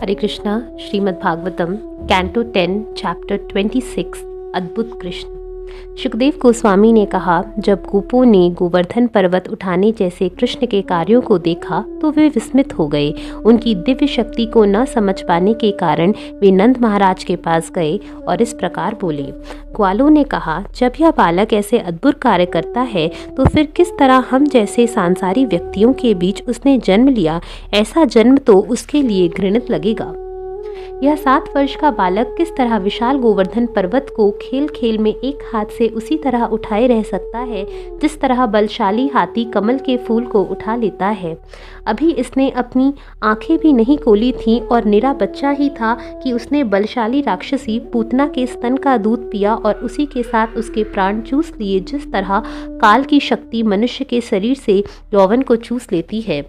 हरे Krishna. Shrimad Bhagavatam canto 10 chapter 26 अद्भुत कृष्ण। सुखदेव गोस्वामी ने कहा, जब गोपों ने गोवर्धन पर्वत उठाने जैसे कृष्ण के कार्यों को देखा तो वे विस्मित हो गए। उनकी दिव्य शक्ति को न समझ पाने के कारण वे नंद महाराज के पास गए और इस प्रकार बोले। ग्वालों ने कहा, जब यह बालक ऐसे अद्भुत कार्य करता है तो फिर किस तरह हम जैसे सांसारी व्यक्तियों के बीच उसने जन्म लिया, ऐसा जन्म तो उसके लिए घृणित लगेगा। यह 7 वर्ष का बालक किस तरह विशाल गोवर्धन पर्वत को खेल खेल में एक हाथ से उसी तरह उठाए रह सकता है जिस तरह बलशाली हाथी कमल के फूल को उठा लेता है। अभी इसने अपनी आंखें भी नहीं खोली थीं और निरा बच्चा ही था कि उसने बलशाली राक्षसी पूतना के स्तन का दूध पिया और उसी के साथ उसके प्राण चूस लिए। जिस तरह काल की शक्ति मनुष्य के शरीर से यौवन को चूस लेती है।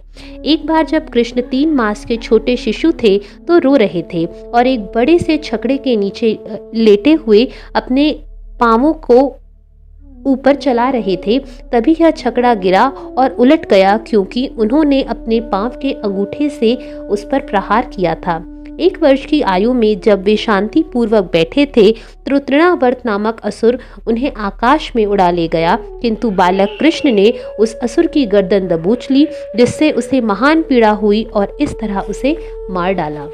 एक बार जब कृष्ण 3 मास के छोटे शिशु थे तो रो रहे थे और एक बड़े से छकड़े के नीचे लेटे हुए अपने पांवों को ऊपर चला रहे थे। तभी यह छकड़ा गिरा और उलट गया क्योंकि उन्होंने अपने पांव के अंगूठे से उस पर प्रहार किया था। 1 वर्ष की आयु में जब वे शांति पूर्वक बैठे थे तो तृणावर्त नामक असुर उन्हें आकाश में उड़ा ले गया, किंतु बालक कृष्ण ने उस असुर की गर्दन दबोच ली, जिससे उसे महान पीड़ा हुई और इस तरह उसे मार डाला।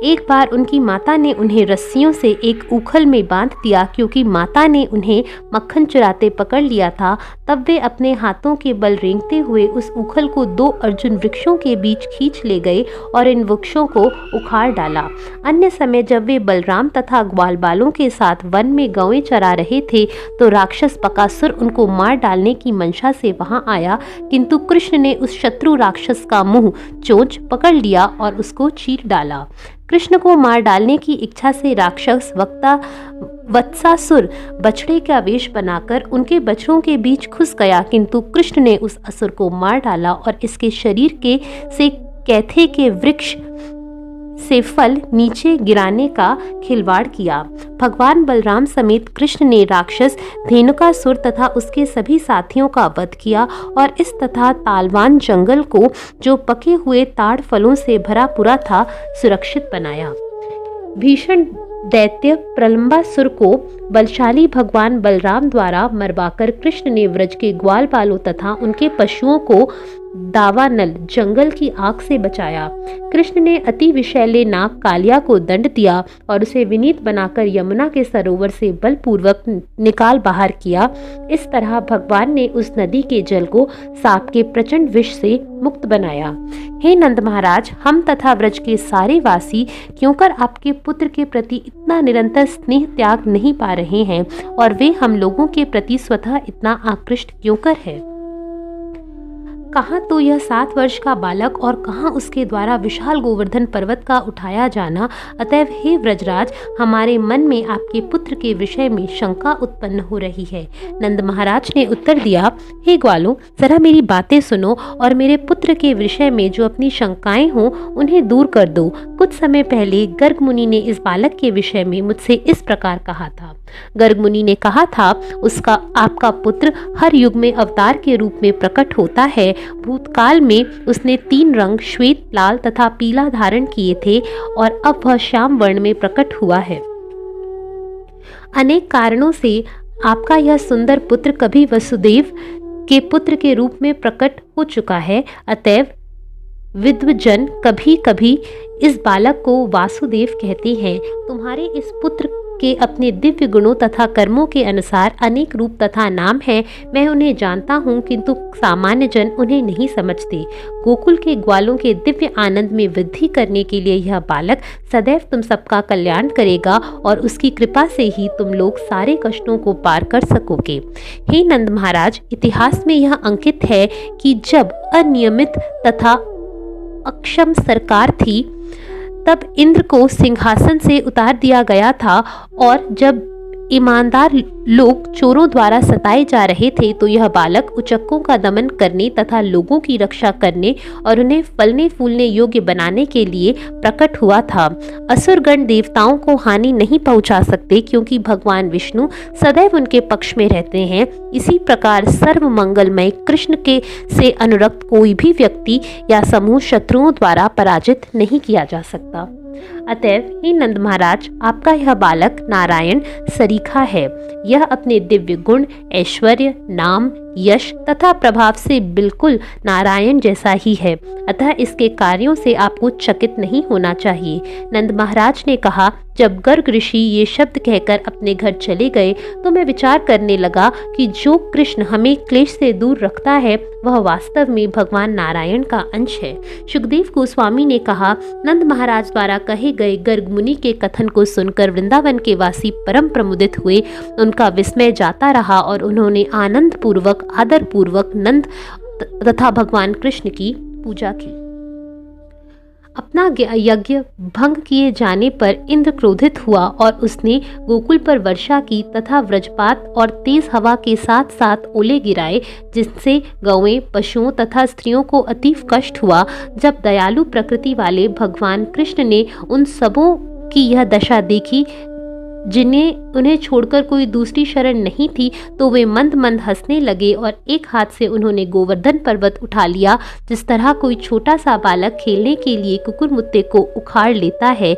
एक बार उनकी माता ने उन्हें रस्सियों से एक उखल में बांध दिया क्योंकि माता ने उन्हें मक्खन चुराते पकड़ लिया था। तब वे अपने हाथों के बल रेंगते हुए उस उखल को 2 अर्जुन वृक्षों के बीच खींच ले गए और इन वृक्षों को उखाड़ डाला। अन्य समय जब वे बलराम तथा ग्वाल बालों के साथ वन में गौएं चरा रहे थे तो राक्षस बकासुर उनको मार डालने की मंशा से वहां आया, किंतु कृष्ण ने उस शत्रु राक्षस का मुंह चोंच पकड़ लिया और उसको चीर डाला। कृष्ण को मार डालने की इच्छा से राक्षस वत्सासुर बछड़े का वेश बनाकर उनके बछड़ों के बीच घुस गया, किंतु कृष्ण ने उस असुर को मार डाला और इसके शरीर से कैथे के वृक्ष से फल नीचे गिराने का खिलवाड़ किया। भगवान बलराम समेत कृष्ण ने राक्षस धेनुकासुर तथा उसके सभी साथियों का वध किया और इस तथा तालवान जंगल को, जो पके हुए ताड़ फलों से भरा पूरा था, सुरक्षित बनाया। भीषण दैत्य प्रलंबासुर को बलशाली भगवान बलराम द्वारा मरवाकर कृष्ण ने व्रज के ग्वाल बालों तथा उनके पशुओं को दावानल जंगल की आग से बचाया। कृष्ण ने अति विषैले नाग कालिया को दंड दिया और उसे विनीत बनाकर यमुना के सरोवर से बलपूर्वक निकाल बाहर किया। इस तरह भगवान ने उस नदी के जल को सांप के प्रचंड विष से मुक्त बनाया। हे नंद महाराज, हम तथा व्रज के सारे वासी क्योंकर आपके पुत्र के प्रति इतना निरंतर स्नेह त्याग नहीं पा रहे हैं और वे हम लोगों के प्रति स्वतः इतना आकृष्ट क्योंकर है। कहाँ तो यह 7 वर्ष का बालक और कहाँ उसके द्वारा विशाल गोवर्धन पर्वत का उठाया जाना। अतएव हे व्रजराज, हमारे मन में आपके पुत्र के विषय में शंका उत्पन्न हो रही है। नंद महाराज ने उत्तर दिया, हे ग्वालों, जरा मेरी बातें सुनो और मेरे पुत्र के विषय में जो अपनी शंकाएं हों उन्हें दूर कर दो। कुछ समय पहले गर्ग मुनि ने इस बालक के विषय में मुझसे इस प्रकार कहा था। गर्ग मुनि ने कहा था, आपका पुत्र हर युग में अवतार के रूप में प्रकट होता है। भूतकाल में उसने 3 रंग श्वेत, लाल तथा पीला धारण किए थे और अब वह श्याम वर्ण में प्रकट हुआ है। अनेक कारणों से आपका यह सुंदर पुत्र कभी वसुदेव के पुत्र के रूप में प्रकट हो चुका है। अतएव विद्वजन कभी कभी इस बालक को वासुदेव कहते हैं। तुम्हारे इस पुत्र के अपने दिव्य गुणों तथा कर्मों के अनुसार अनेक रूप तथा नाम हैं। मैं उन्हें जानता हूँ, किंतु सामान्य जन उन्हें नहीं समझते। गोकुल के ग्वालों के दिव्य आनंद में वृद्धि करने के लिए यह बालक सदैव तुम सबका कल्याण करेगा और उसकी कृपा से ही तुम लोग सारे कष्टों को पार कर सकोगे। हे नंद महाराज, इतिहास में यह अंकित है कि जब अनियमित तथा अक्षम सरकार थी तब इंद्र को सिंहासन से उतार दिया गया था और जब ईमानदार लोग चोरों द्वारा सताए जा रहे थे तो यह बालक उचक्कों का दमन करने तथा लोगों की रक्षा करने और उन्हें फलने फूलने योग्य बनाने के लिए प्रकट हुआ था। असुरगण देवताओं को हानि नहीं पहुंचा सकते क्योंकि भगवान विष्णु सदैव उनके पक्ष में रहते हैं। इसी प्रकार सर्व मंगलमय कृष्ण के से अनुरक्त कोई भी व्यक्ति या समूह शत्रुओं द्वारा पराजित नहीं किया जा सकता। अतएव हे नंद महाराज, आपका यह बालक नारायण सरीखा है। यह अपने दिव्य गुण, ऐश्वर्य, नाम, यश तथा प्रभाव से बिल्कुल नारायण जैसा ही है। अतः इसके कार्यों से आपको चकित नहीं होना चाहिए। नंद महाराज ने कहा, जब गर्ग ऋषि ये शब्द कहकर अपने घर चले गए तो मैं विचार करने लगा कि जो कृष्ण हमें क्लेश से दूर रखता है वह वास्तव में भगवान नारायण का अंश है। सुखदेव गोस्वामी ने कहा, नंद महाराज द्वारा कहे गए गर्ग मुनि के कथन को सुनकर वृंदावन के वासी परम प्रमुदित हुए। उनका विस्मय जाता रहा और उन्होंने आनंद पूर्वक आदर पूर्वक नंद तथा भगवान कृष्ण की पूजा की। अपना यज्ञ भंग किए जाने पर इंद्र क्रोधित हुआ और उसने गोकुल पर वर्षा की तथा वज्रपात और तेज हवा के साथ साथ ओले गिराए, जिससे गौएं, पशुओं तथा स्त्रियों को अतीव कष्ट हुआ। जब दयालु प्रकृति वाले भगवान कृष्ण ने उन सबों की यह दशा देखी जिन्हें उन्हें छोड़कर कोई दूसरी शरण नहीं थी, तो वे मंद मंद हंसने लगे और एक हाथ से उन्होंने गोवर्धन पर्वत उठा लिया। जिस तरह कोई छोटा सा बालक खेलने के लिए कुकुरमुत्ते को उखाड़ लेता है,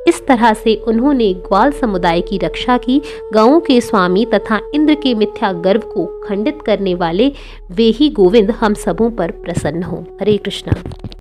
इस तरह से उन्होंने ग्वाल समुदाय की रक्षा की। गांवों के स्वामी तथा इंद्र के मिथ्या गर्व को खंडित करने वाले वे ही गोविंद हम सबों पर प्रसन्न हो। हरे कृष्णा।